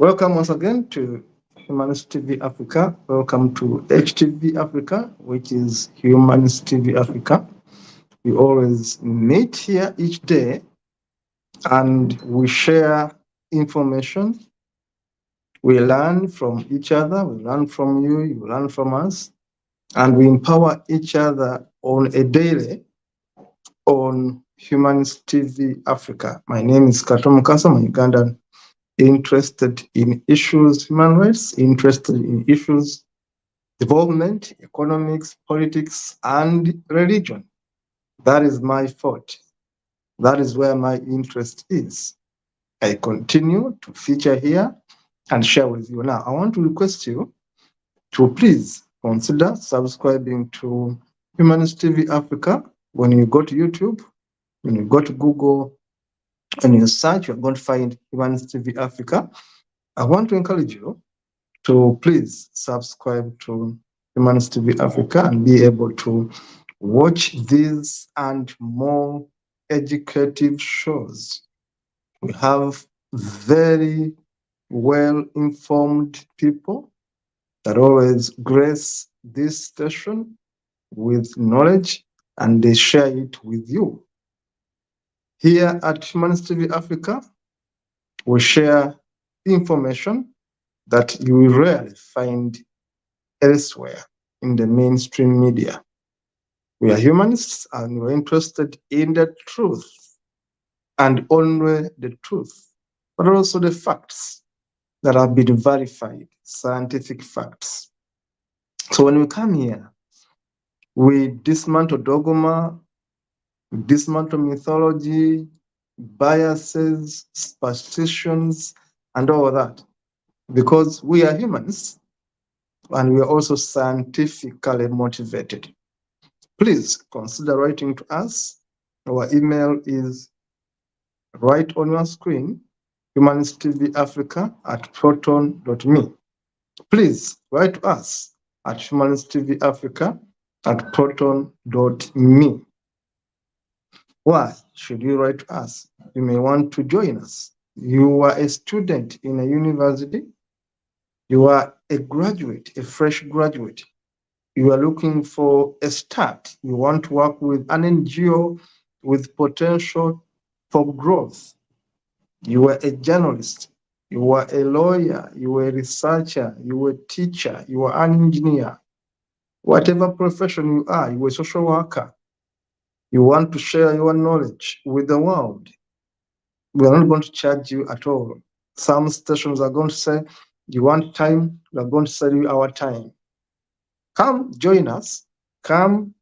Welcome once again to Humanist TV Africa. Welcome to HTV Africa, which is Humanist TV Africa. We always meet here each day and we share information. We learn from each other, we learn from you, you learn from us, and we empower each other on a daily on Humanist TV Africa. My name is Kato Mukasa, I'm Ugandan, interested in issues, human rights, interested in issues, development, economics, politics, and religion. That is my forte. That is where my interest is. I continue to feature here and share with you. Now, I want to request you to please consider subscribing to Humanist TV Africa. When you go to YouTube, when you go to Google, and you search, you're going to find Humanist TV Africa. I want to encourage you to please subscribe to Humanist TV Africa and be able to watch these and more educative shows. We have very well-informed people that always grace this station with knowledge and they share it with you. Here at Humanist TV Africa, we share information that you will rarely find elsewhere in the mainstream media. We are humanists and we're interested in the truth and only the truth, but also the facts that have been verified, scientific facts. So when we come here, we dismantle dogma, we dismantle mythology, biases, superstitions, and all that, because we are humans and we are also scientifically motivated. Please consider writing to us. Our email is right on your screen, humanisttvafrica@proton.me. Please write to us at humanisttvafrica@proton.me. Why should you write to us? You may want to join us. You are a student in a university. You are a graduate, a fresh graduate. You are looking for a start. You want to work with an NGO with potential for growth. You are a journalist. You are a lawyer. You are a researcher. You are a teacher. You are an engineer. Whatever profession you are a social worker. You want to share your knowledge with the world. We are not going to charge you at all. Some stations are going to say, you want time? We are going to sell you our time. Come join us. Come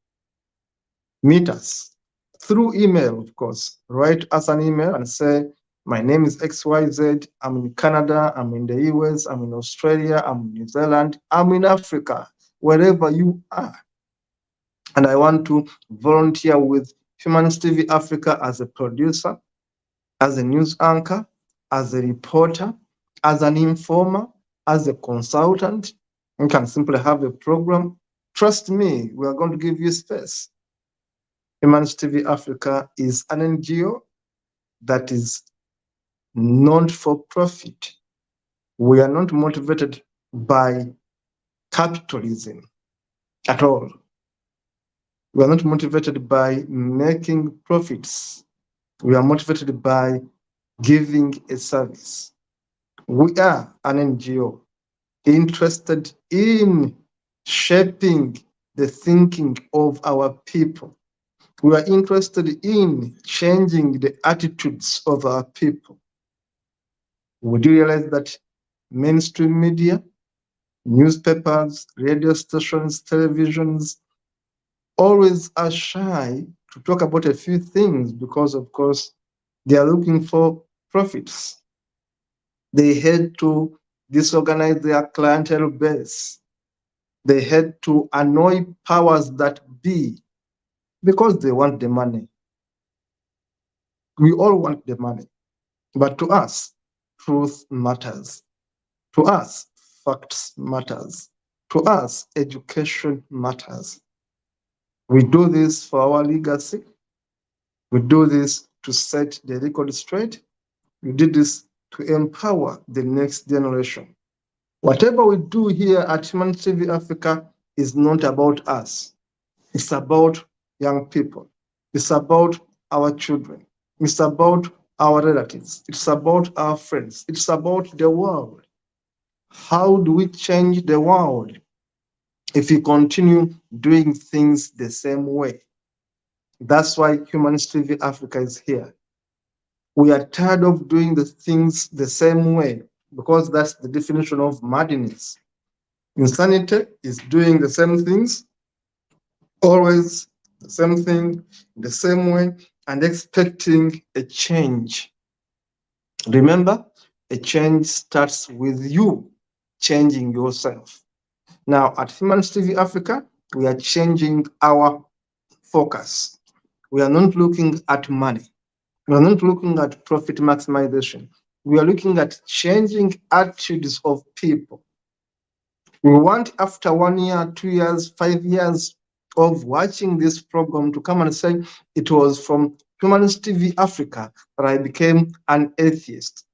meet us through email, of course. Write us an email and say, my name is XYZ. I'm in Canada. I'm in the US. I'm in Australia. I'm in New Zealand. I'm in Africa, wherever you are. And I want to volunteer with Humanist TV Africa as a producer, as a news anchor, as a reporter, as an informer, as a consultant. You can simply have a program. Trust me, we are going to give you space. Humanist TV Africa is an NGO that is not for profit. We are not motivated by capitalism at all. We are not motivated by making profits. We are motivated by giving a service. We are an NGO interested in shaping the thinking of our people. We are interested in changing the attitudes of our people. Would you realize that mainstream media, newspapers, radio stations, televisions, always are shy to talk about a few things because, of course, they are looking for profits. They had to disorganize their clientele base. They had to annoy powers that be because they want the money. We all want the money. But to us, truth matters. To us, facts matters. To us, education matters. We do this for our legacy. We do this to set the record straight. We did this to empower the next generation. Whatever we do here at Humanity TV Africa is not about us. It's about young people. It's about our children. It's about our relatives. It's about our friends. It's about the world. How do we change the world if we continue doing things the same way? That's why Humanity TV Africa is here. We are tired of doing the things the same way because that's the definition of madness. Insanity is doing the same things, always the same thing, the same way, and expecting a change. Remember, a change starts with you changing yourself. Now, at Humanity TV Africa, we are changing our focus. We are not looking at money. We are not looking at profit maximization. We are looking at changing attitudes of people. We want, after 1 year, 2 years, 5 years of watching this program, to come and say, it was from Humanity TV Africa that I became an atheist.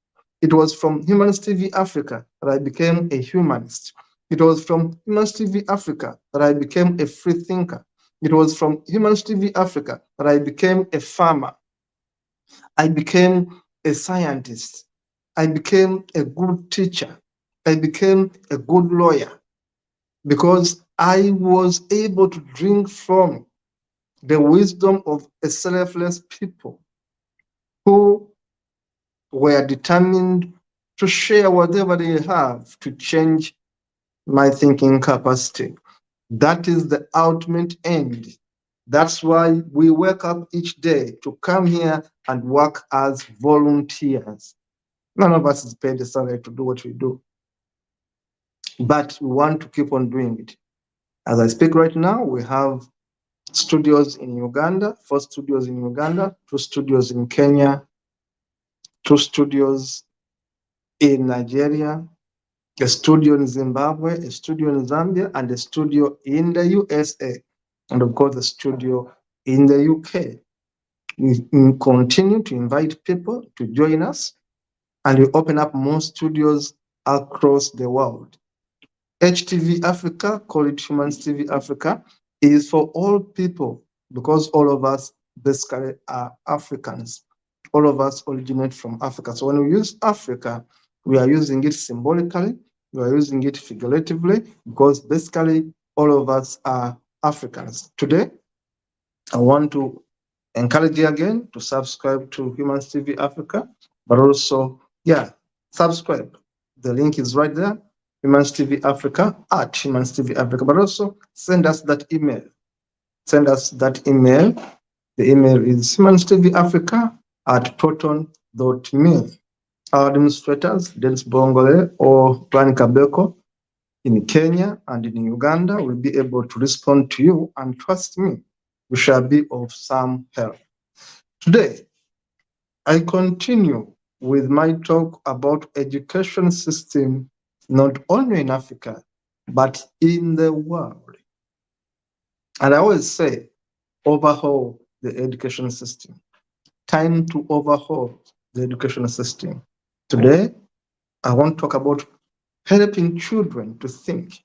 It was from Humanity TV Africa that I became a humanist. It was from Humanity TV Africa that I became a free thinker. It was from Humanity TV Africa that I became a farmer. I became a scientist. I became a good teacher. I became a good lawyer because I was able to drink from the wisdom of a selfless people who were determined to share whatever they have to change my thinking capacity. That is the ultimate end. That's why we wake up each day to come here and work as volunteers. None of us is paid a salary to do what we do, but we want to keep on doing it. As I speak right now, we have studios in Uganda, 4 studios in Uganda, 2 studios in Kenya, 2 studios in Nigeria, a studio in Zimbabwe, a studio in Zambia, and a studio in the USA, and of course, a studio in the UK. We continue to invite people to join us, and we open up more studios across the world. HTV Africa, call it Humanity TV Africa, is for all people because all of us basically are Africans. All of us originate from Africa. So when we use Africa, we are using it symbolically, we are using it figuratively, because basically all of us are Africans. Today, I want to encourage you again to subscribe to Humanity TV Africa, but also, subscribe. The link is right there, Humanity TV Africa, at Humanity TV Africa, but also send us that email. Send us that email. The email is humanitytvafrica@proton.me. Our administrators, Dennis Bongole or Plan Kabeko in Kenya and in Uganda, will be able to respond to you, and trust me, we shall be of some help. Today, I continue with my talk about education system, not only in Africa, but in the world. And I always say, overhaul the education system. Time to overhaul the education system. Today, I want to talk about helping children to think.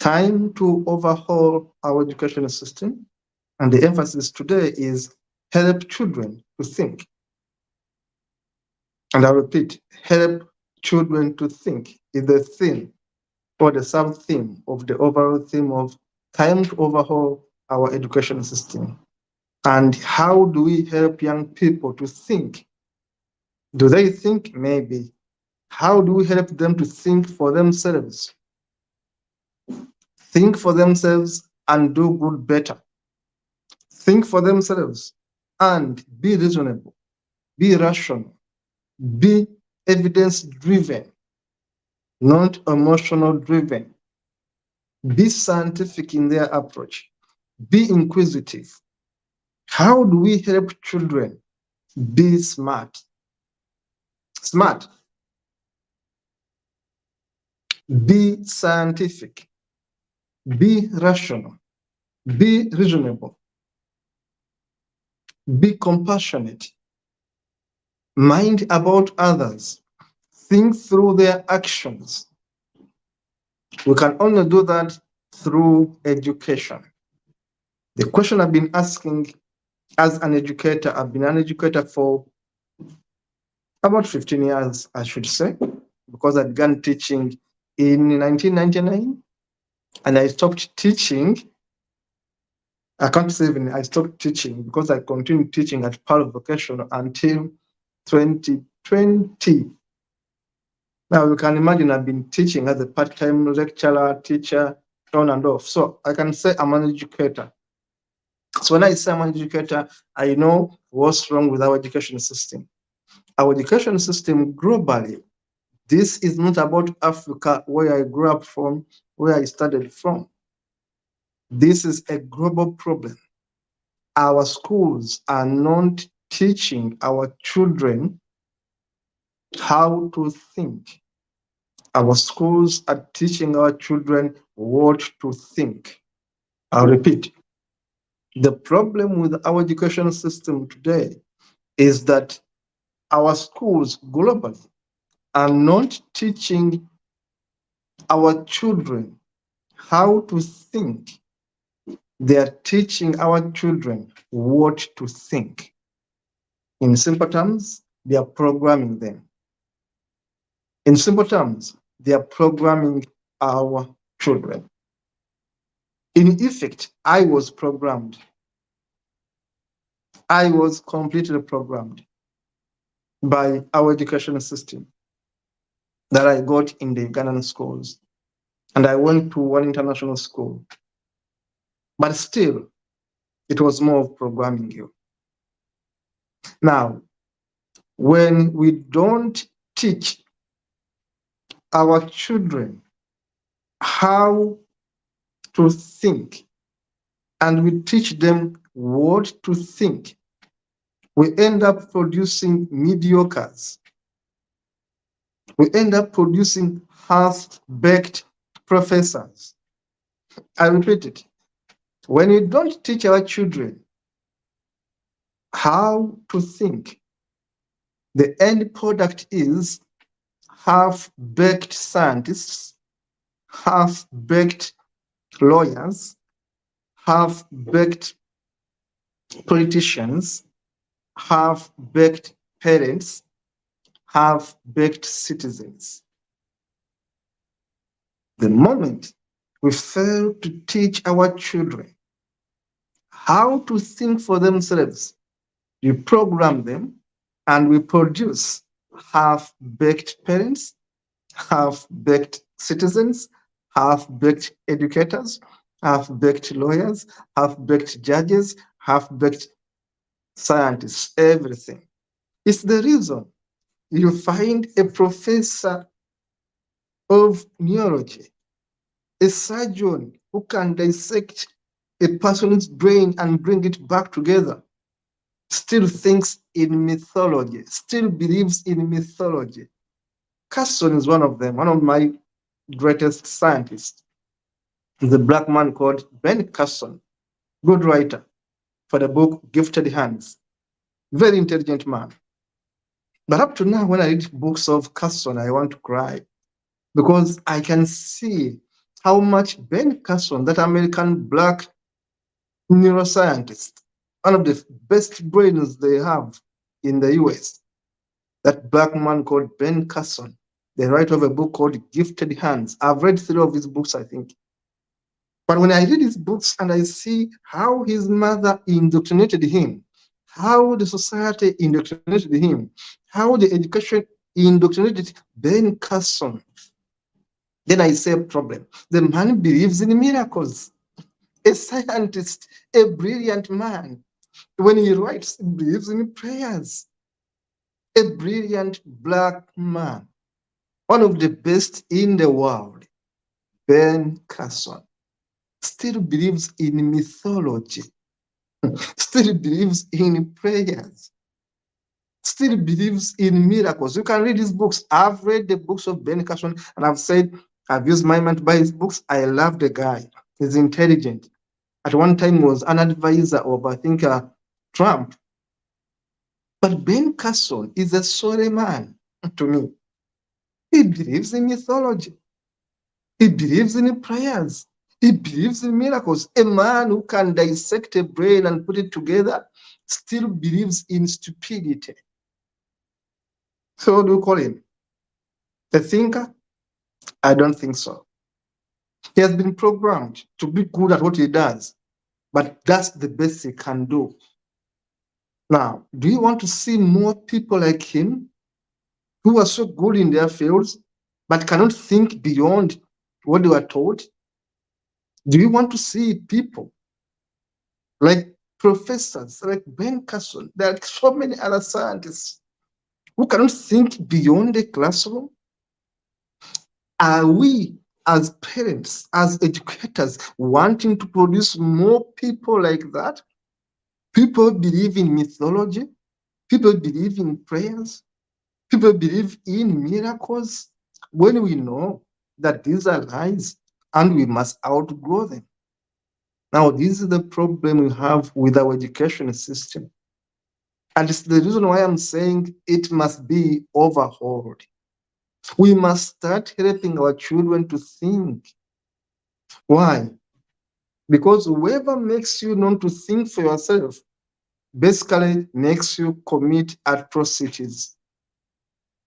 Time to overhaul our education system. And the emphasis today is help children to think. And I repeat, help children to think is the theme or the sub-theme of the overall theme of time to overhaul our education system. And how do we help young people to think? Do they think? Maybe. How do we help them to think for themselves? Think for themselves and do good better. Think for themselves and be reasonable, be rational, be evidence driven, not emotional driven. Be scientific in their approach. Be inquisitive. How do we help children be smart? Smart. Be scientific. Be rational. Be reasonable. Be compassionate. Mind about others. Think through their actions. We can only do that through education. The question I've been asking as an educator, I've been an educator for about 15 years, I should say, because I began teaching in 1999 and I stopped teaching. I can't say even I stopped teaching because I continued teaching at Pearl Vocational until 2020. Now you can imagine I've been teaching as a part-time lecturer, teacher, on and off. So I can say I'm an educator. So when I say I'm an educator, I know what's wrong with our education system. Our education system globally, this is not about Africa, where I grew up from, where I studied from. This is a global problem. Our schools are not teaching our children how to think. Our schools are teaching our children what to think. I'll repeat. The problem with our education system today is that our schools globally are not teaching our children how to think. They are teaching our children what to think. In simple terms, they are programming them. In simple terms, they are programming our children. In effect, I was programmed. I was completely programmed by our education system that I got in the Ugandan schools. And I went to one international school. But still, it was more of programming you. Now, when we don't teach our children how to think, and we teach them what to think, we end up producing mediocres. We end up producing half-baked professors. I repeat it. When we don't teach our children how to think, the end product is half-baked scientists, half-baked lawyers, half-baked politicians, half-baked parents, half-baked citizens. The moment we fail to teach our children how to think for themselves, we program them and we produce half-baked parents, half-baked citizens, half-baked educators, half-baked lawyers, half-baked judges, half-baked scientists, everything. It's the reason you find a professor of neurology, a surgeon who can dissect a person's brain and bring it back together, still thinks in mythology, still believes in mythology. Carson is one of them, one of my greatest scientists. He's a black man called Ben Carson, good writer for the book Gifted Hands. Very intelligent man. But up to now, when I read books of Carson, I want to cry because I can see how much Ben Carson, that American black neuroscientist, one of the best brains they have in the US, that black man called Ben Carson, the writer of a book called Gifted Hands. I've read 3 of his books, I think. But when I read his books and I see how his mother indoctrinated him, how the society indoctrinated him, how the education indoctrinated Ben Carson, then I say a problem. The man believes in miracles. A scientist, a brilliant man. When he writes, he believes in prayers. A brilliant black man, one of the best in the world, Ben Carson, still believes in mythology, still believes in prayers, still believes in miracles. You can read his books. I've read the books of Ben Carson, and I've said I've used my money to buy his books. I love the guy. He's intelligent. At one time, was an advisor of, I think, Trump. But Ben Carson is a sorry man to me. He believes in mythology. He believes in prayers. He believes in miracles. A man who can dissect a brain and put it together still believes in stupidity. So what do you call him? A thinker? I don't think so. He has been programmed to be good at what he does, but that's the best he can do. Now, do you want to see more people like him who are so good in their fields but cannot think beyond what they were taught? Do you want to see people like professors, like Ben Carson? There are so many other scientists who cannot think beyond the classroom. Are we, as parents, as educators, wanting to produce more people like that? People believe in mythology. People believe in prayers. People believe in miracles when we know that these are lies and we must outgrow them. Now, this is the problem we have with our education system. And it's the reason why I'm saying it must be overhauled. We must start helping our children to think. Why? Because whoever makes you not to think for yourself basically makes you commit atrocities.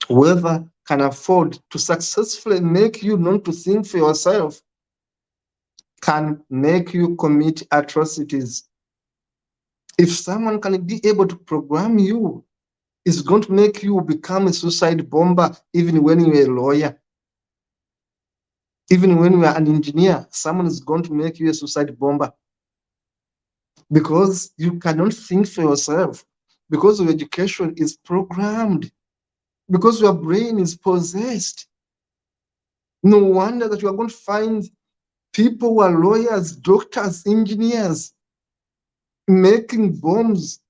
Whoever can afford to successfully make you not to think for yourself can make you commit atrocities. If someone can be able to program you, it's going to make you become a suicide bomber even when you're a lawyer. Even when you are an engineer, someone is going to make you a suicide bomber because you cannot think for yourself, because your education is programmed, because your brain is possessed. No wonder that you are going to find people who are lawyers, doctors, engineers, making bombs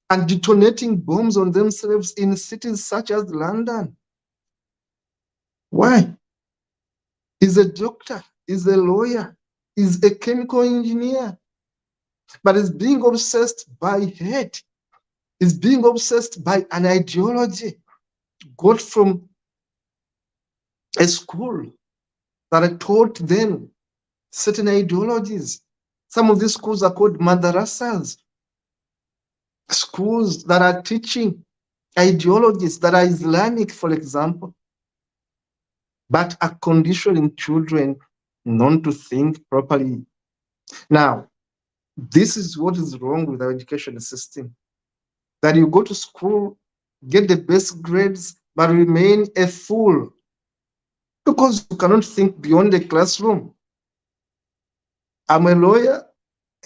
and detonating bombs on themselves in cities such as London. Why? He's a doctor, he's a lawyer, he's a chemical engineer, but is being obsessed by hate, is being obsessed by an ideology got from a school that taught them certain ideologies. Some of these schools are called madrasas, schools that are teaching ideologies that are Islamic, for example, but are conditioning children not to think properly. Now, this is what is wrong with our education system. That you go to school, get the best grades, but remain a fool because you cannot think beyond the classroom. I'm a lawyer.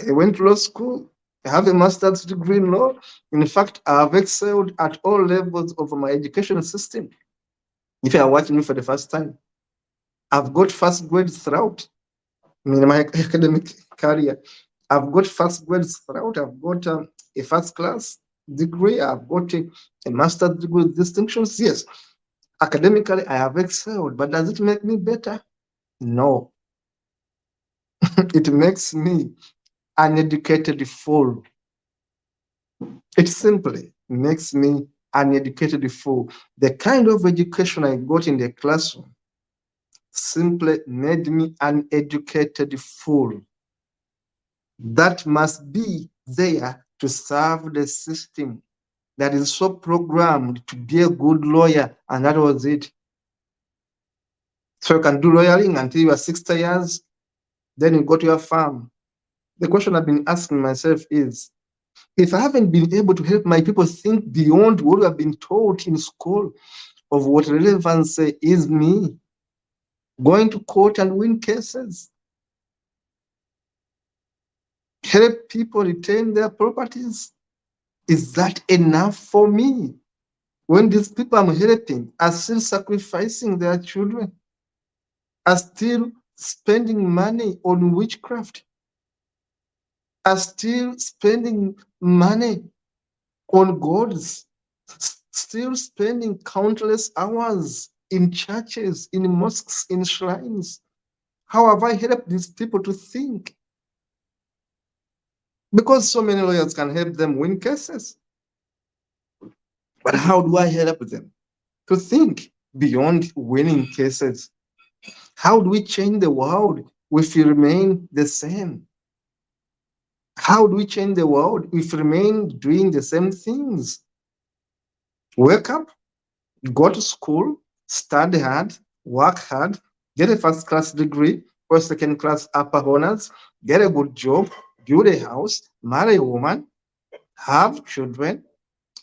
I went to law school. I have a master's degree in law. In fact, I have excelled at all levels of my education system. If you are watching me for the first time, I've got first grades throughout in my academic career. I've got first grades throughout. I've got a first class degree. I've got a master's degree with distinctions. Yes, academically, I have excelled, but does it make me better? No. It makes me an educated fool. It simply makes me an educated fool. The kind of education I got in the classroom simply made me an educated fool that must be there to serve the system that is so programmed to be a good lawyer, and that was it. So you can do lawyering until you are 60 years, then you go to your farm. The question I've been asking myself is, if I haven't been able to help my people think beyond what we have been taught in school of what relevance is me, going to court and win cases, help people retain their properties, is that enough for me? When these people I'm helping are still sacrificing their children, are still spending money on witchcraft, are still spending money on gods, still spending countless hours in churches, in mosques, in shrines. How have I helped these people to think? Because so many lawyers can help them win cases. But how do I help them to think beyond winning cases? How do we change the world if we remain the same? How do we change the world if we remain doing the same things? Wake up, go to school, study hard, work hard, get a first class degree or second class upper honors, get a good job, build a house, marry a woman, have children,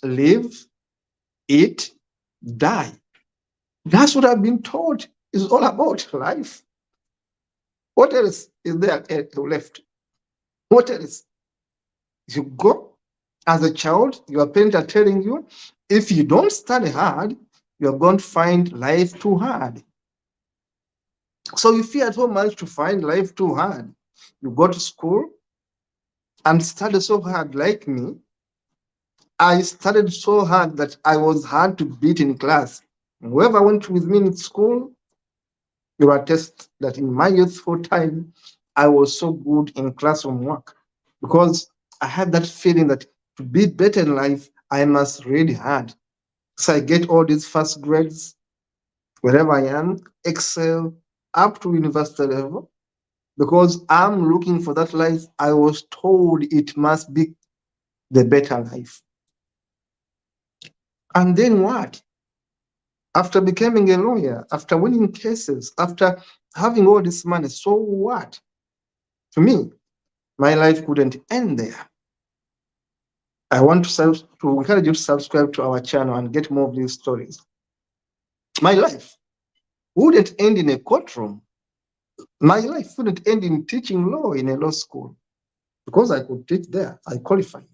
live, eat, die. That's what I've been taught is all about life. What else is there left? What else? You go as a child, your parents are telling you, if you don't study hard, you're going to find life too hard. So if you at home manage to find life too hard, you go to school and study so hard like me. I studied so hard that I was hard to beat in class. Whoever went with me in school, you attest that in my youthful time, I was so good in classroom work because I had that feeling that to be better in life, I must read hard. So I get all these first grades wherever I am, excel up to university level because I'm looking for that life. I was told it must be the better life. And then what? After becoming a lawyer, after winning cases, after having all this money, so what? To me, my life couldn't end there. I want to encourage you to subscribe to our channel and get more of these stories. My life wouldn't end in a courtroom. My life wouldn't end in teaching law in a law school because I could teach there. I qualified.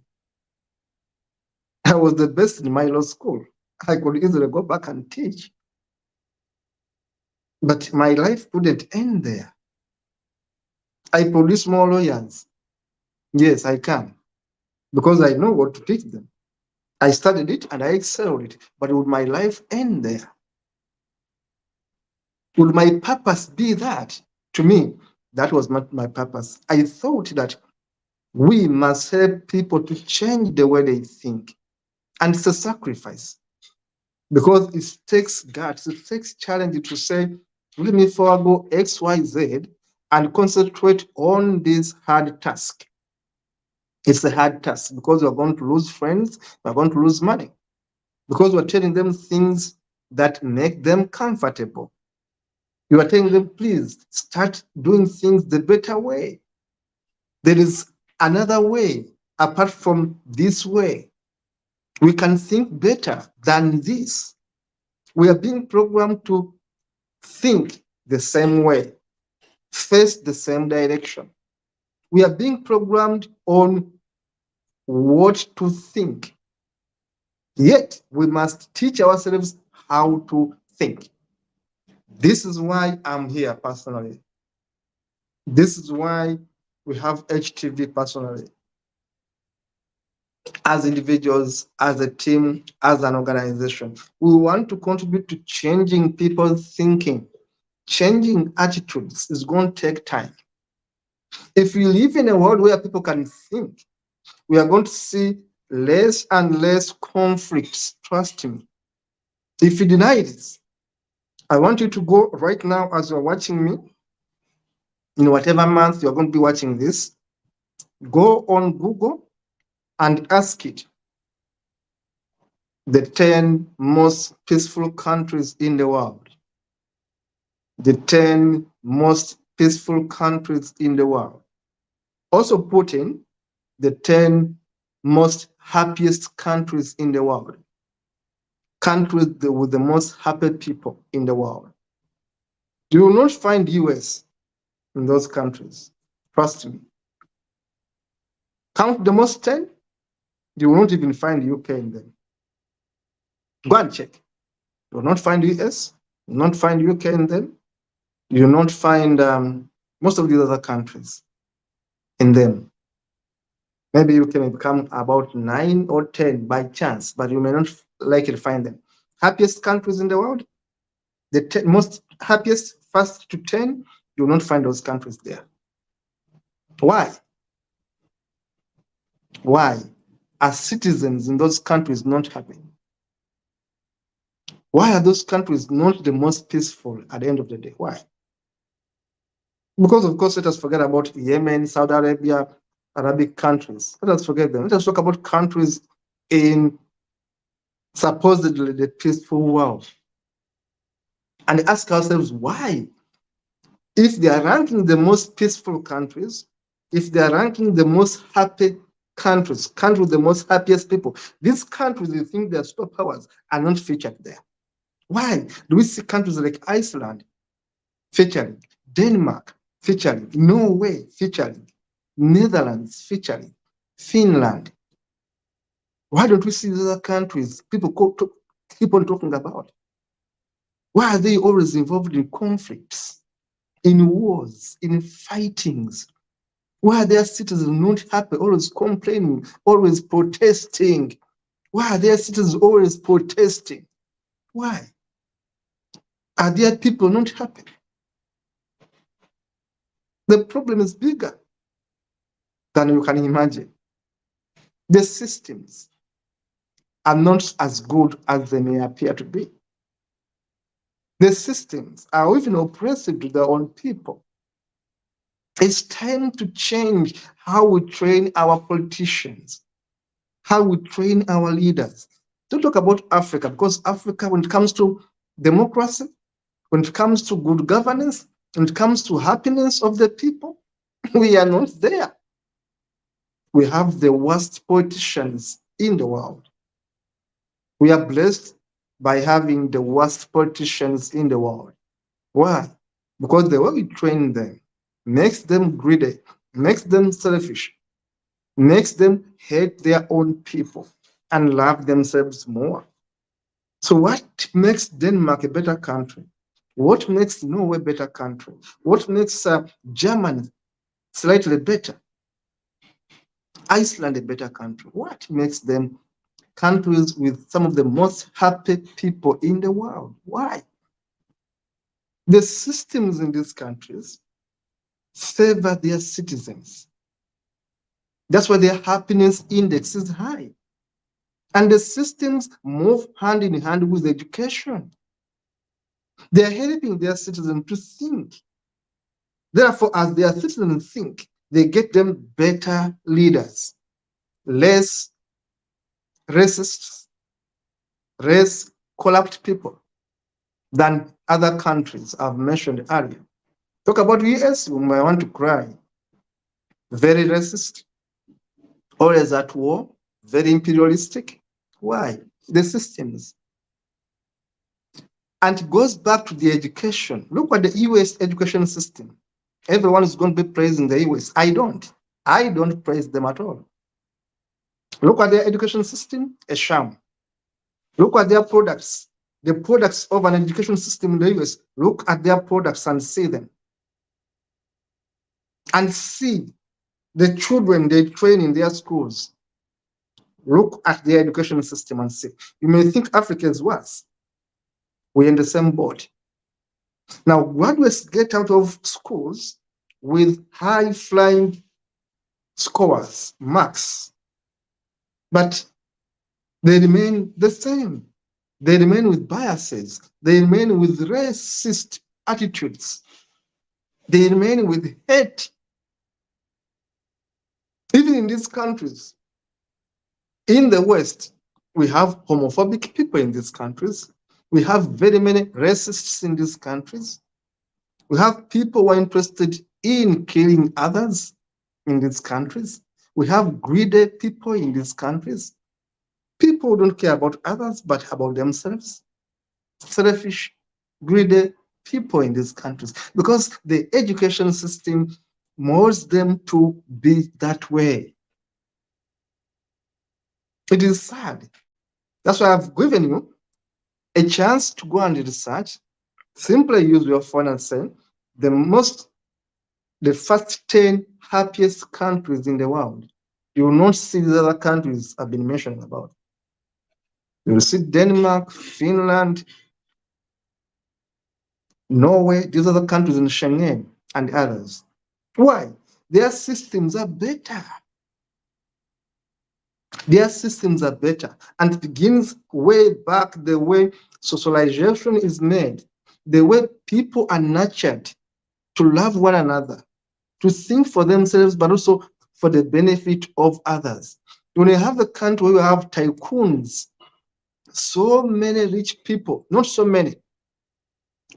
I was the best in my law school. I could easily go back and teach. But my life wouldn't end there. I produce more lawyers. Yes, I can because I know what to teach them. I studied it and I excelled it. But would my life end there? Would my purpose be that? To me, that was not my purpose. I thought that we must help people to change the way they think. And it's a sacrifice because it takes guts, it takes challenge to say, let me forego X, Y, Z and concentrate on this hard task. It's a hard task because we're going to lose friends, we're going to lose money because we're telling them things that make them comfortable. You are telling them, please start doing things the better way. There is another way apart from this way. We can think better than this. We are being programmed to think the same way, face the same direction. We are being programmed on what to think. Yet we must teach ourselves how to think. This is why I'm here personally. This is why we have HTV personally. As individuals, as a team, as an organization, we want to contribute to changing people's thinking. Changing attitudes is going to take time. If we live in a world where people can think, we are going to see less and less conflicts. Trust me. If you deny this, I want you to go right now as you're watching me, in whatever month you're going to be watching this, go on Google and ask it the 10 most peaceful countries in the world. The 10 most peaceful countries in the world. Also put in the 10 most happiest countries in the world. Countries with the most happy people in the world. You will not find US in those countries. Trust me. Count the most 10, you will not even find UK in them. Go and check. You will not find US, you will not find UK in them. You will not find most of these other countries in them. Maybe you can become about 9 or 10 by chance, but you may not likely find them. Happiest countries in the world, the 10 most happiest first to 10, you will not find those countries there. Why? Why are citizens in those countries not happy? Why are those countries not the most peaceful at the end of the day? Why? Because, of course, let us forget about Yemen, Saudi Arabia, Arabic countries. Let us forget them. Let us talk about countries in supposedly the peaceful world and ask ourselves why. If they are ranking the most peaceful countries, if they are ranking the most happy countries, countries with the most happiest people, these countries you think they are superpowers are not featured there. Why do we see countries like Iceland featuring, Denmark featuring, Norway featuring, Netherlands featuring, Finland? Why don't we see these other countries people keep on talking about? Why are they always involved in conflicts, in wars, in fightings? Why are their citizens not happy, always complaining, always protesting? Why are their citizens always protesting? Why? Are their people not happy? The problem is bigger than you can imagine. The systems are not as good as they may appear to be. The systems are even oppressive to their own people. It's time to change how we train our politicians, how we train our leaders. Don't talk about Africa, because Africa, when it comes to democracy, when it comes to good governance, when it comes to happiness of the people, we are not there. We have the worst politicians in the world. We are blessed by having the worst politicians in the world. Why? Because the way we train them makes them greedy, makes them selfish, makes them hate their own people and love themselves more. So what makes Denmark a better country? What makes Norway a better country? What makes Germany slightly better? Iceland a better country? What makes them countries with some of the most happy people in the world? Why? The systems in these countries favor their citizens. That's why their happiness index is high. And the systems move hand in hand with education. They're helping their citizens to think. Therefore, as their citizens think, they get them better leaders, less racist, less corrupt people than other countries I've mentioned earlier. Talk about US, you might want to cry. Very racist, always at war, very imperialistic. Why? The systems. And it goes back to the education. Look at the US education system. Everyone is going to be praising the US. I don't. I don't praise them at all. Look at their education system, a sham. Look at their products, the products of an education system in the US. Look at their products and see them. And see the children they train in their schools. Look at their education system and see. You may think Africa is worse. We're in the same boat. Now, graduates get out of schools with high flying scores, marks, but they remain the same. They remain with biases. They remain with racist attitudes. They remain with hate. Even in these countries, in the West, we have homophobic people in these countries. We have very many racists in these countries. We have people who are interested in killing others in these countries. We have greedy people in these countries. People who don't care about others but about themselves. Selfish, greedy people in these countries because the education system molds them to be that way. It is sad. That's why I've given you a chance to go and research. Simply use your phone and say the first 10 happiest countries in the world. You will not see the other countries I've been mentioning about. You will see Denmark, Finland, Norway, these other countries in Schengen and others. Why? Their systems are better. Their systems are better. And it begins way back the way socialization is made, the way people are nurtured to love one another, to think for themselves, but also for the benefit of others. When you have a country where you have tycoons, so many rich people, not so many,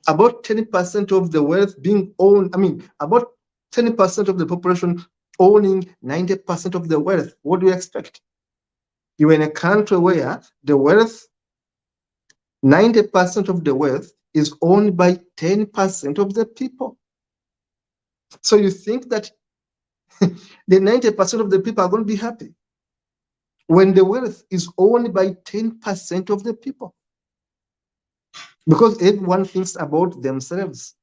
about 10% of the wealth being owned, about 10% of the population owning 90% of the wealth, what do you expect? You're in a country where the wealth, 90% of the wealth is owned by 10% of the people. So you think that the 90% of the people are going to be happy when the wealth is owned by 10% of the people? Because everyone thinks about themselves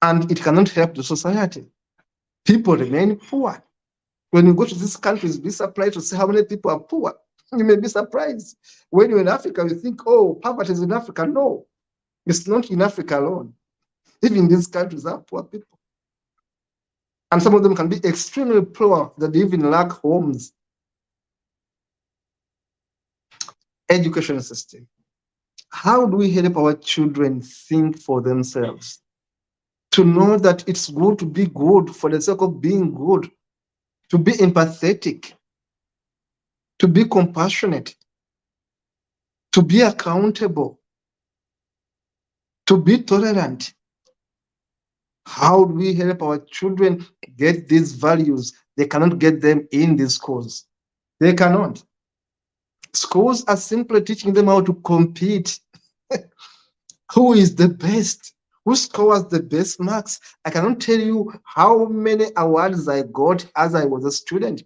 and it cannot help the society. People remain poor. When you go to these countries, be surprised to see how many people are poor. You may be surprised. When you're in Africa, you think, oh, poverty is in Africa. No, it's not in Africa alone. Even these countries are poor people. And some of them can be extremely poor that they even lack homes. Education system. How do we help our children think for themselves? To know that it's good to be good for the sake of being good, to be empathetic, to be compassionate, to be accountable, to be tolerant. How do we help our children get these values? They cannot get them in the schools. They cannot. Schools are simply teaching them how to compete. Who is the best? Who scores the best marks? I cannot tell you how many awards I got as I was a student.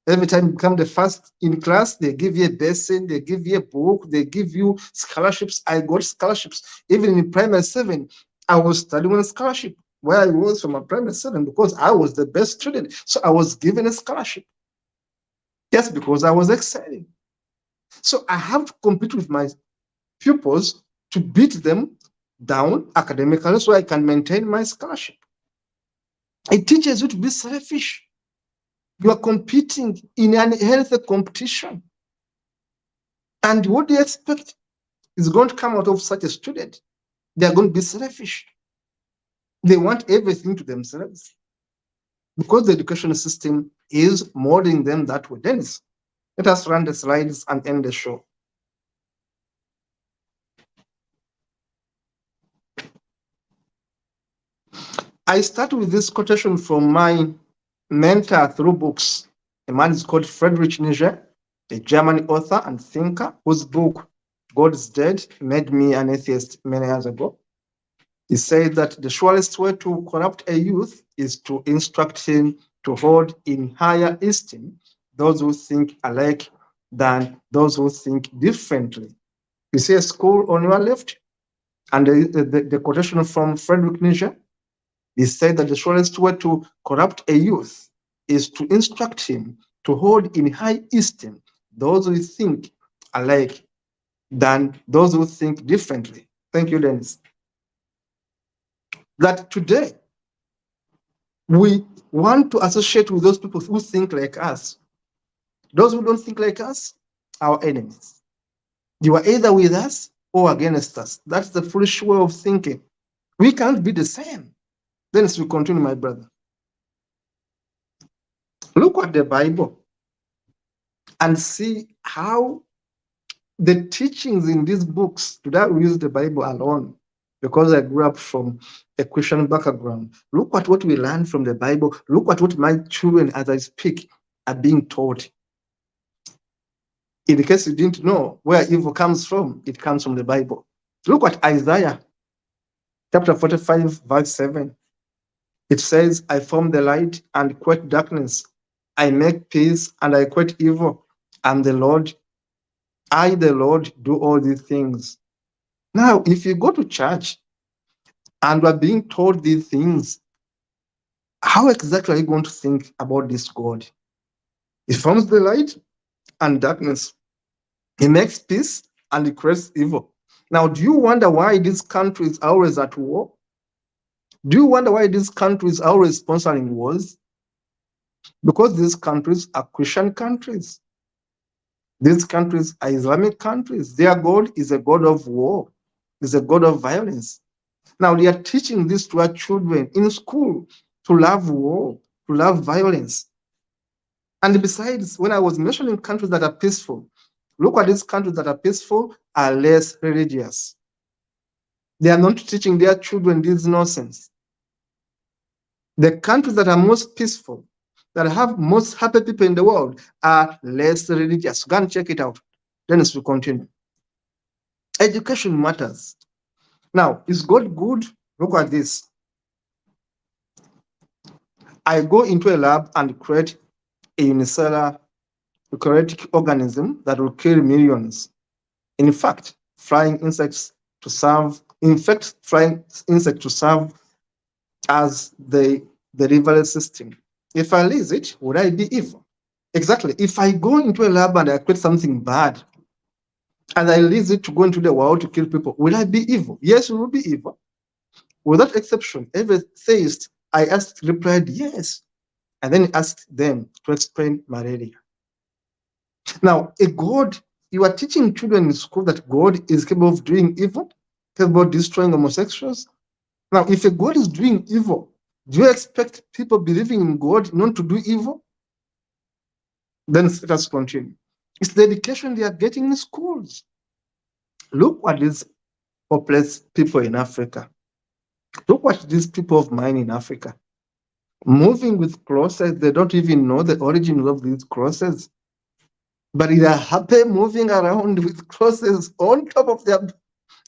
Every time you become the first in class, they give you a basin, they give you a book, they give you scholarships. I got scholarships. Even in primary 7, I was studying on a scholarship where I was from a primary 7 because I was the best student. So I was given a scholarship just because I was excelling. So I have to compete with my pupils to beat them down academically so I can maintain my scholarship. It teaches you to be selfish. You are competing in an healthy competition. And what do you expect is going to come out of such a student? They are going to be selfish. They want everything to themselves because the education system is molding them that way. Dennis, let us run the slides and end the show. I start with this quotation from my mentor through books. A man is called Friedrich Nietzsche, a German author and thinker whose book, God is Dead, made me an atheist many years ago. He said that the surest way to corrupt a youth is to instruct him to hold in higher esteem those who think alike than those who think differently. You see a school on your left, and the quotation from Friedrich Nietzsche, he said that the surest way to corrupt a youth is to instruct him to hold in high esteem those who think alike than those who think differently. Thank you, Dennis. That today we want to associate with those people who think like us. Those who don't think like us, our enemies. You are either with us or against us. That's the foolish way of thinking. We can't be the same. Then as we continue, my brother, look at the Bible and see how the teachings in these books, do not use the Bible alone, because I grew up from a Christian background. Look at what we learn from the Bible. Look at what my children, as I speak, are being taught. In case you didn't know where evil comes from, it comes from the Bible. Look at Isaiah chapter 45, verse 7. It says, I form the light and quit darkness. I make peace and I quit evil. And the Lord, I, the Lord, do all these things. Now, if you go to church and we are being told these things, how exactly are you going to think about this God? He forms the light and darkness. He makes peace and he creates evil. Now, do you wonder why this country is always at war? Do you wonder why this country is always sponsoring wars? Because these countries are Christian countries. These countries are Islamic countries. Their God is a God of war, is a God of violence. Now they are teaching this to our children in school, to love war, to love violence. And besides, when I was mentioning countries that are peaceful, look at these countries that are peaceful are less religious. They are not teaching their children this nonsense. The countries that are most peaceful, that have most happy people in the world, are less religious. Go and check it out. Then as we continue. Education matters. Now, is God good? Look at this. I go into a lab and create a unicellular eukaryotic organism that will kill millions. In fact, flying insects to serve, as the delivery system. If I release it, would I be evil? Exactly. If I go into a lab and I create something bad, and I release it to go into the world to kill people, will I be evil? Yes, we will be evil. Without exception, every theist I asked replied yes. And then asked them to explain malaria. Now, a God, you are teaching children in school that God is capable of doing evil, capable of destroying homosexuals. Now, if a God is doing evil, do you expect people believing in God not to do evil? Then let us continue. It's the education they are getting in schools. Look at these hopeless people in Africa. Look at these people of mine in Africa. Moving with crosses, they don't even know the origins of these crosses. But they are happy moving around with crosses on top of their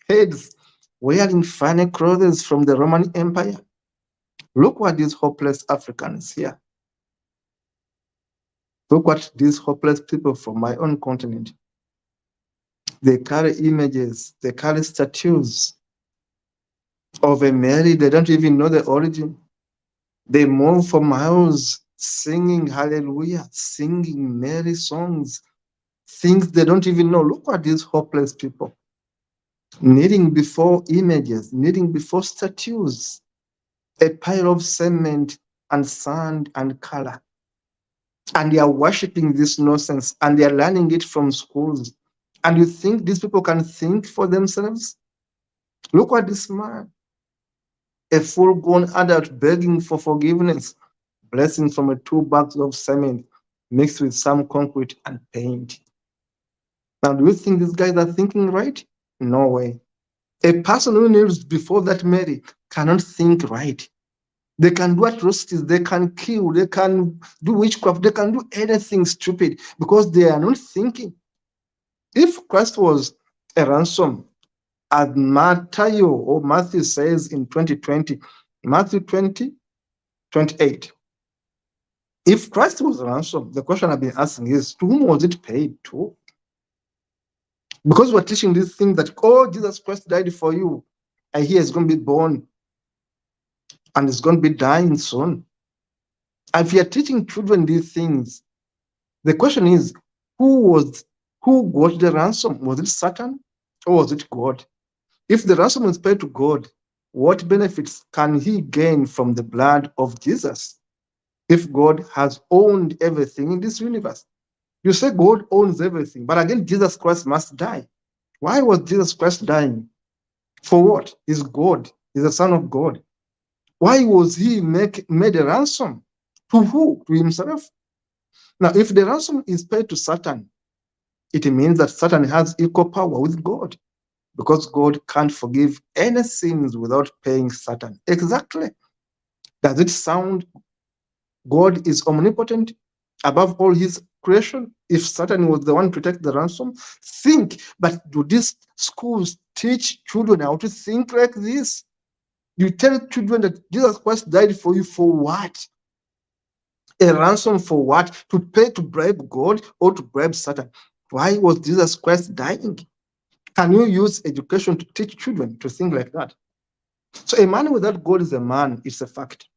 heads, wearing funny clothes from the Roman Empire. Look at these hopeless Africans here. Look at these hopeless people from my own continent. They carry images, they carry statues of a Mary. They don't even know the origin. They move for miles singing hallelujah, singing Mary songs, things they don't even know. Look at these hopeless people. Kneeling before images, kneeling before statues, a pile of cement and sand and color. And they are worshiping this nonsense and they are learning it from schools. And you think these people can think for themselves? Look at this man, a full-grown adult begging for forgiveness, blessings from 2 bags of cement mixed with some concrete and paint. Now, do you think these guys are thinking right? No way. A person who kneels before that Mary cannot think right. They can do atrocities, they can kill, they can do witchcraft, they can do anything stupid because they are not thinking. If Christ was a ransom, as Matthew says in 2020, Matthew 20:28. If Christ was a ransom, the question I've been asking is, to whom was it paid to? Because we're teaching this thing that, oh, Jesus Christ died for you. I hear he's going to be born and he's going to be dying soon. If you're teaching children these things, the question is, who got the ransom? Was it Satan or was it God? If the ransom was paid to God, what benefits can he gain from the blood of Jesus? If God has owned everything in this universe. You say God owns everything, but again, Jesus Christ must die. Why was Jesus Christ dying? For what? He's God. He's the Son of God. Why was he made a ransom? To who? To himself. Now, if the ransom is paid to Satan, it means that Satan has equal power with God, because God can't forgive any sins without paying Satan. Exactly. Does it sound God is omnipotent above all his creation? If Satan was the one to take the ransom, think. But do these schools teach children how to think like this? You tell children that Jesus Christ died for you for what? A ransom for what? To pay to bribe God or to bribe Satan? Why was Jesus Christ dying? Can you use education to teach children to think like that? So a man without God is a man, it's a fact.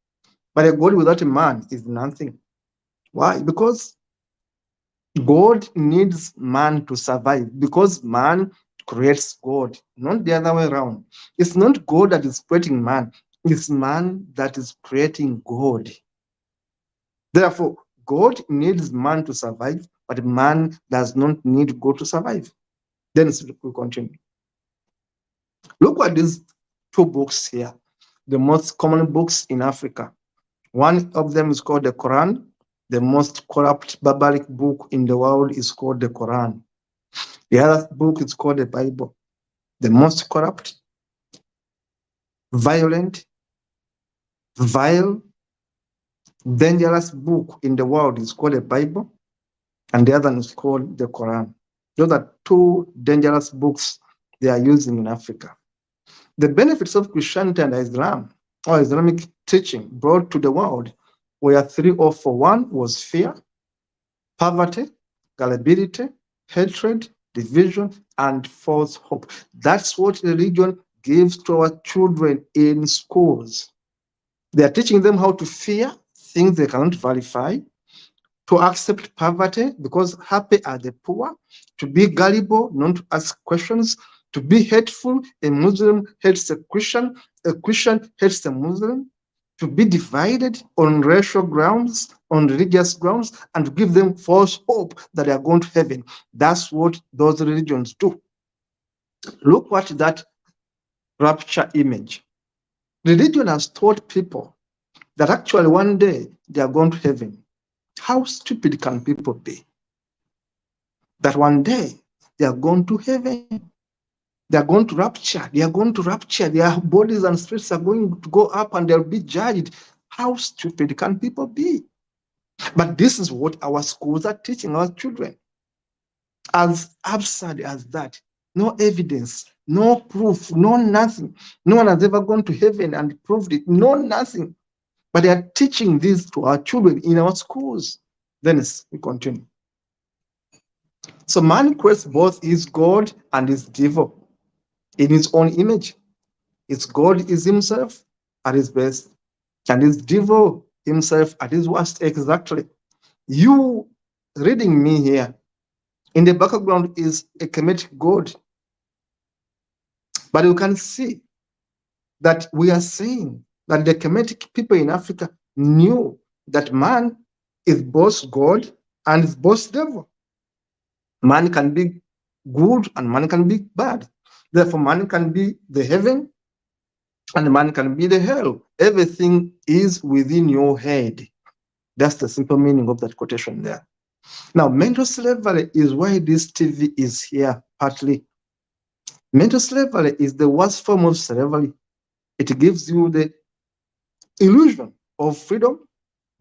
But a God without a man is nothing. Why? Because God needs man to survive, because man creates God, not the other way around. It's not God that is creating man, it's man that is creating God. Therefore, God needs man to survive, but man does not need God to survive. Then we continue. Look at these two books here, the most common books in Africa. One of them is called the Quran. The most corrupt, barbaric book in the world is called the Quran. The other book is called the Bible. The most corrupt, violent, vile, dangerous book in the world is called the Bible, and the other one is called the Quran. Those are two dangerous books they are using in Africa. The benefits of Christianity and Islam, or Islamic teaching, brought to the world were three or four. One was fear, poverty, gullibility, hatred, division, and false hope. That's what religion gives to our children in schools. They are teaching them how to fear things they cannot verify, to accept poverty because happy are the poor, to be gullible, not to ask questions, to be hateful. A Muslim hates a Christian hates a Muslim, to be divided on racial grounds, on religious grounds, and to give them false hope that they are going to heaven. That's what those religions do. Look what that rapture image. Religion has taught people that actually one day they are going to heaven. How stupid can people be? That one day they are going to heaven. They are going to rapture. They are going to rapture. Their bodies and spirits are going to go up and they'll be judged. How stupid can people be? But this is what our schools are teaching our children. As absurd as that, no evidence, no proof, no nothing. No one has ever gone to heaven and proved it, no nothing. But they are teaching this to our children in our schools. Then we continue. So man creates both his God and his devil in his own image. His God is himself at his best, and his devil himself at his worst. Exactly. You reading me here, in the background is a Kemetic God. But you can see that we are saying that the Kemetic people in Africa knew that man is both God and is both devil. Man can be good and man can be bad. Therefore, man can be the heaven and man can be the hell. Everything is within your head. That's the simple meaning of that quotation there. Now, mental slavery is why this TV is here, partly. Mental slavery is the worst form of slavery. It gives you the illusion of freedom,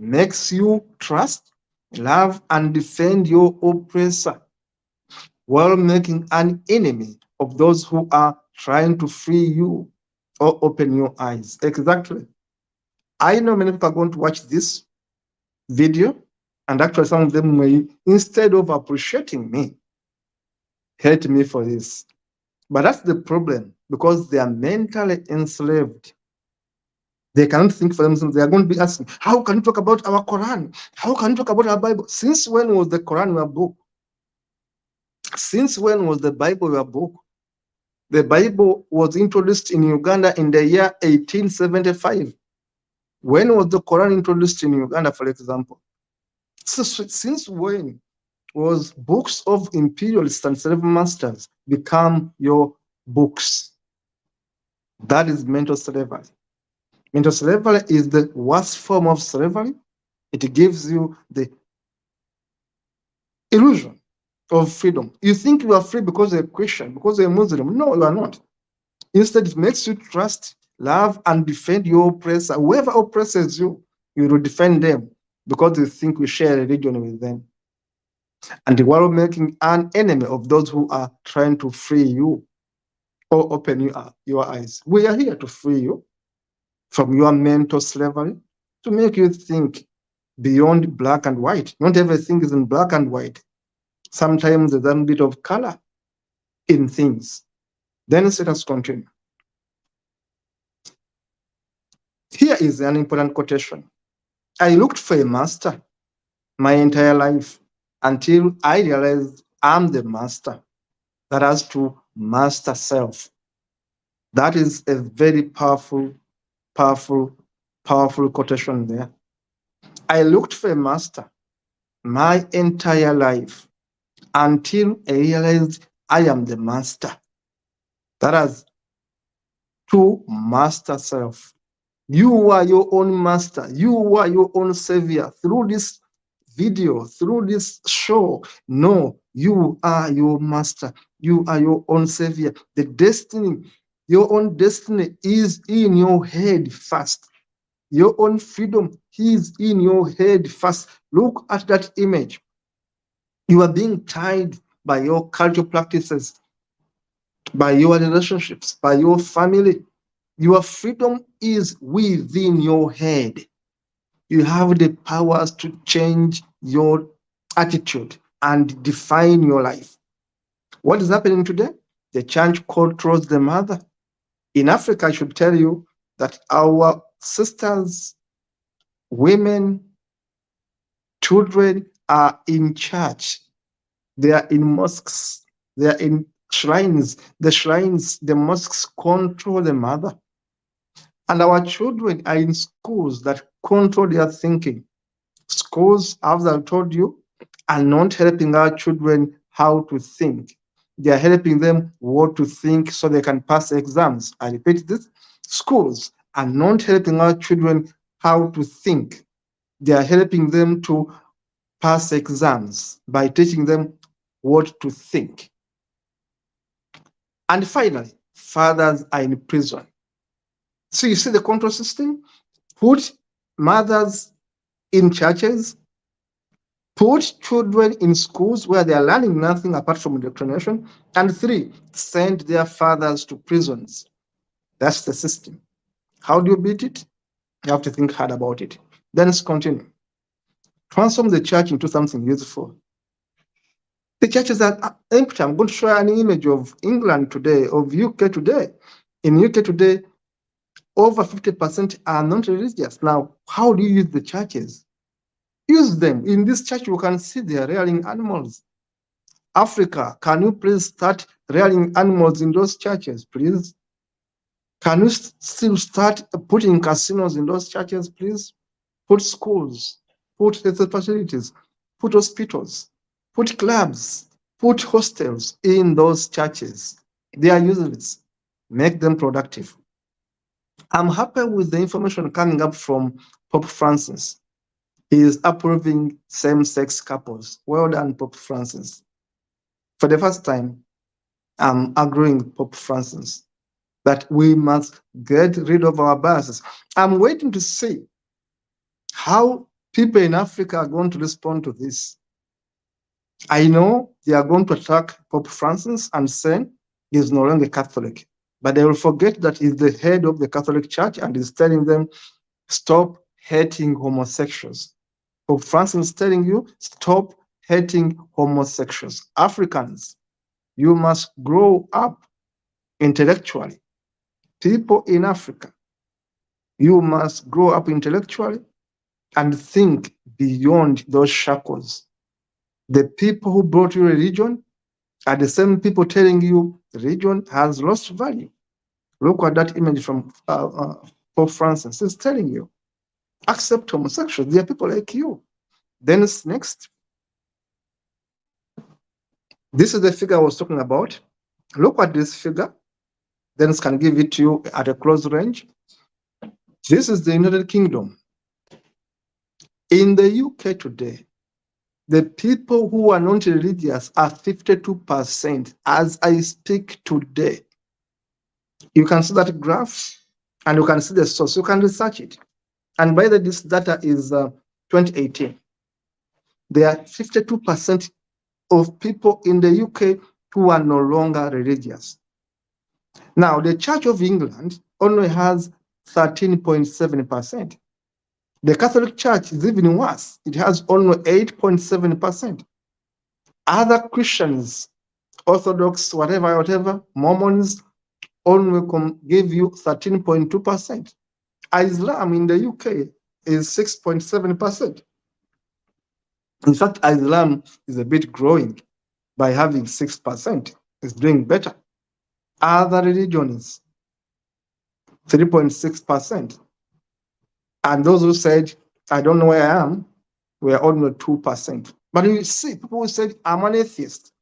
makes you trust, love, and defend your oppressor, while making an enemy of those who are trying to free you or open your eyes. Exactly. I know many people are going to watch this video, and actually some of them may, instead of appreciating me, hate me for this. But that's the problem, because they are mentally enslaved. They cannot think for themselves. They are going to be asking, how can you talk about our Quran? How can you talk about our Bible? Since when was the Quran your book? Since when was the Bible your book? The Bible was introduced in Uganda in the year 1875. When was the Quran introduced in Uganda, for example? So since when? was books of imperialists and slave masters become your books. That is mental slavery. Mental slavery is the worst form of slavery. It gives you the illusion of freedom. You think you are free because you're a Christian, because you're a Muslim. No, you are not. Instead, it makes you trust, love, and defend your oppressor. Whoever oppresses you, you will defend them because you think we share a religion with them. And while making an enemy of those who are trying to free you or open your eyes. We are here to free you from your mental slavery, to make you think beyond black and white. Not everything is in black and white. Sometimes there's a bit of color in things. Then let us continue. Here is an important quotation. I looked for a master my entire life until I realized I'm the master that has to master self. That is a very powerful, powerful, powerful quotation there. I looked for a master my entire life until I realized I am the master. That has to master self. You are your own master. You are your own savior. Through this video, through this show, no, you are your master. You are your own savior. The destiny, your own destiny is in your head first. Your own freedom is in your head first. Look at that image. You are being tied by your cultural practices, by your relationships, by your family. Your freedom is within your head. You have the powers to change your attitude and define your life. What is happening today? The church controls the mother. In Africa, I should tell you that our sisters, women, children are in church. They are in mosques. They are in shrines. The shrines, the mosques control the mother. And our children are in schools that control their thinking. Schools, as I told you, are not helping our children how to think. They are helping them what to think so they can pass exams. I repeat this. Schools are not helping our children how to think. They are helping them to pass exams by teaching them what to think. And finally, fathers are in prison. So you see the control system? Put mothers in churches, put children in schools where they are learning nothing apart from indoctrination, and 3, send their fathers to prisons. That's the system. How do you beat it? You have to think hard about it. Then let's continue. Transform the church into something useful. The churches are empty. I'm going to show an image of England today, of UK today. In UK today, over 50% are not religious. Now, how do you use the churches? Use them. In this church, you can see they are rearing animals. Africa, can you please start rearing animals in those churches, please? Can you still start putting casinos in those churches, please? Put schools, put health facilities, put hospitals, put clubs, put hostels in those churches. They are useless. Make them productive. I'm happy with the information coming up from Pope Francis. He is approving same-sex couples. Well done, Pope Francis. For the first time, I'm agreeing with Pope Francis that we must get rid of our biases. I'm waiting to see how people in Africa are going to respond to this. I know they are going to attack Pope Francis and say he's no longer Catholic, but they will forget that he's the head of the Catholic Church and is telling them, stop hating homosexuals. Pope Francis is telling you, stop hating homosexuals. Africans, you must grow up intellectually. People in Africa, you must grow up intellectually and think beyond those shackles. The people who brought you religion are the same people telling you religion has lost value. Look at that image from Pope Francis. He's telling you, accept homosexuals. They are people like you. Then next, This is the figure I was talking about. Look at this figure. Then can give it to you at a close range. This is the United Kingdom. In the UK today, the people who are not religious are 52% as I speak today. You can see that graph and you can see the source. You can research it. And by the way, this data is 2018. There are 52% of people in the UK who are no longer religious. Now, the Church of England only has 13.7%. The Catholic Church is even worse. It has only 8.7%. Other Christians, Orthodox, whatever, Mormons, only give you 13.2%. Islam in the UK is 6.7%. In fact, Islam is a bit growing by having 6%. It's doing better. Other religions, 3.6%. And those who said, I don't know where I am, were only 2%. But you see, people who said, I'm an atheist,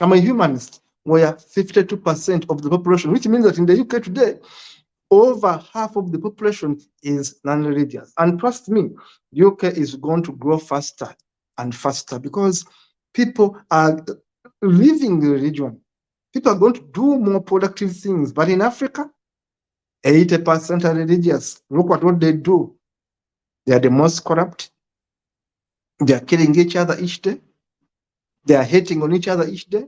I'm a humanist, were 52% of the population, which means that in the UK today, over half of the population is non-religious. And trust me, the UK is going to grow faster and faster because people are leaving religion. People are going to do more productive things. But in Africa, 80% are religious. Look at what they do. They are the most corrupt. They are killing each other each day. They are hating on each other each day.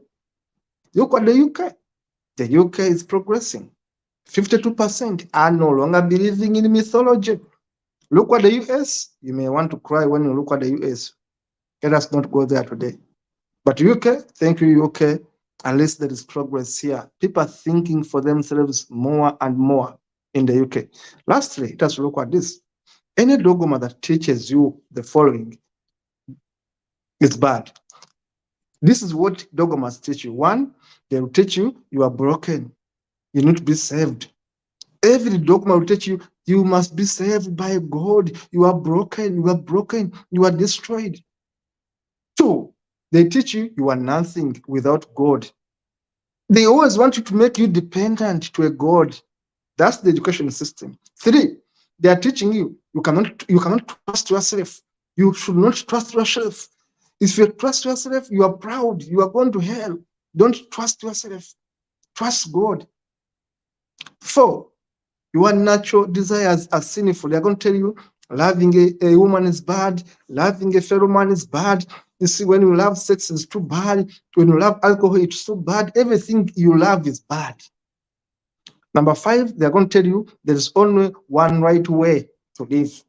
Look at the UK. The UK is progressing. 52% are no longer believing in mythology. Look at the US. You may want to cry when you look at the US. Let us not go there today. But UK, thank you, UK. At least there is progress here. People are thinking for themselves more and more in the UK. Lastly, let us look at this. Any dogma that teaches you the following is bad. This is what dogmas teach you. One, they will teach you you are broken. You need to be saved. Every dogma will teach you you must be saved by God. You are broken. You are broken. You are destroyed. Two, they teach you you are nothing without God. They always want you to make you dependent to a God. That's the education system. Three, they are teaching you you cannot trust yourself. You should not trust yourself. If you trust yourself, you are proud. You are going to hell. Don't trust yourself. Trust God. Four, your natural desires are sinful. They're going to tell you loving a woman is bad, loving a fellow man is bad. You see, when you love sex, it's too bad. When you love alcohol, it's too bad. Everything you love is bad. Number five, they're going to tell you there is only one right way to live.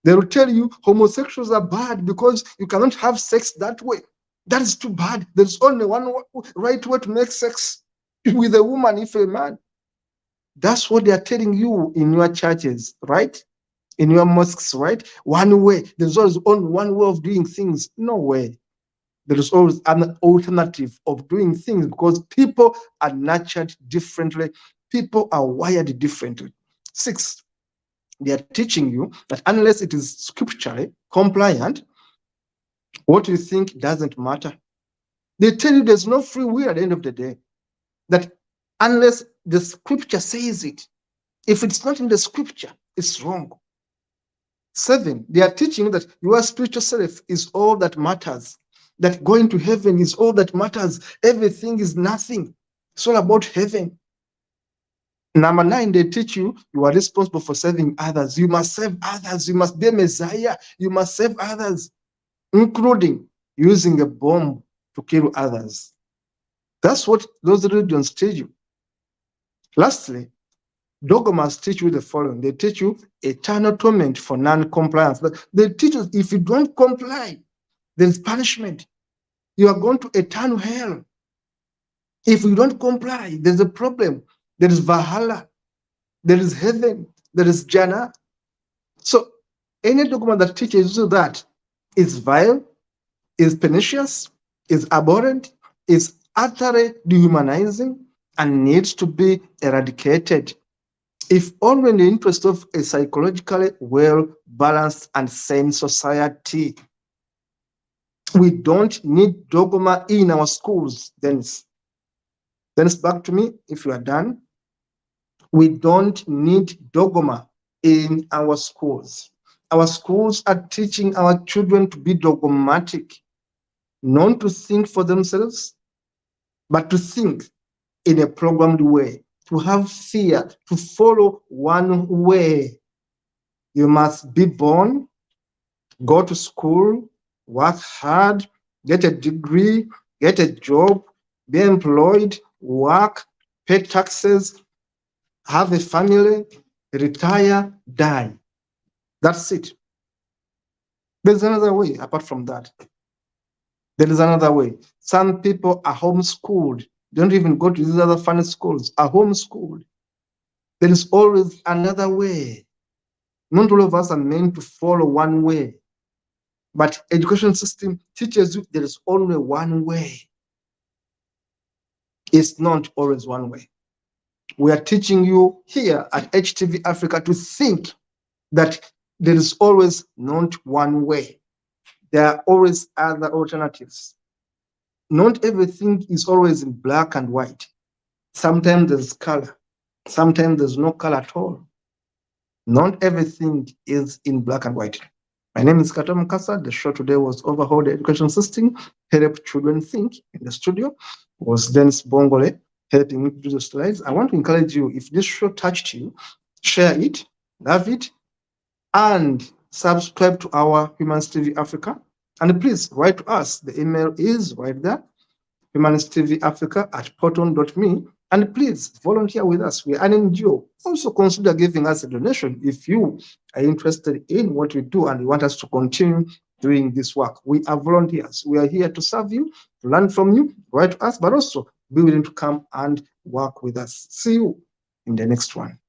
They will tell you homosexuals are bad because you cannot have sex that way. That is too bad. There's only one right way to make sex with a woman, if a man. That's what they are telling you in your churches, right? In your mosques, right? One way. There's always only one way of doing things. No way. There is always an alternative of doing things because people are nurtured differently. People are wired differently. Six, they are teaching you that unless it is scripturally compliant, what you think doesn't matter. They tell you there's no free will at the end of the day. That unless the scripture says it, if it's not in the scripture, it's wrong. Seven, they are teaching you that your spiritual self is all that matters, that going to heaven is all that matters. Everything is nothing. It's all about heaven. Number nine, they teach you you are responsible for serving others. You must serve others. You must be a Messiah. You must serve others, including using a bomb to kill others. That's what those religions teach you. Lastly, dogmas teach you the following. They teach you eternal torment for non-compliance. They teach us if you don't comply, there's punishment. You are going to eternal hell. If you don't comply, there's a problem. There is Valhalla. There is heaven. There is Jannah. So any dogma that teaches you that is vile, is pernicious, is abhorrent, is utterly dehumanizing, and needs to be eradicated. If only in the interest of a psychologically well-balanced and sane society. We don't need dogma in our schools. Dennis, back to me if you are done. We don't need dogma in our schools. Our schools are teaching our children to be dogmatic, not to think for themselves, but to think in a programmed way, to have fear, to follow one way. You must be born, go to school, work hard, get a degree, get a job, be employed, work, pay taxes, have a family, retire, die. That's it. There's another way apart from that. There is another way. Some people are homeschooled, don't even go to these other funny schools, are homeschooled. There is always another way. Not all of us are meant to follow one way. But education system teaches you there is only one way. It's not always one way. We are teaching you here at HTV Africa to think that there is always not one way. There are always other alternatives. Not everything is always in black and white. Sometimes there's color. Sometimes there's no color at all. Not everything is in black and white. My name is Kato Mukasa. The show today was Overhaul the Education System, Help Children Think. In the studio was Dennis Bongole, helping me do the slides. I want to encourage you, if this show touched you, share it, love it, and subscribe to our Humans TV Africa. And please write to us. The email is right there, humanstvafrica@proton.me. And please volunteer with us. We are an NGO. Also consider giving us a donation if you are interested in what we do and you want us to continue doing this work. We are volunteers. We are here to serve you, to learn from you, write to us, but also be willing to come and work with us. See you in the next one.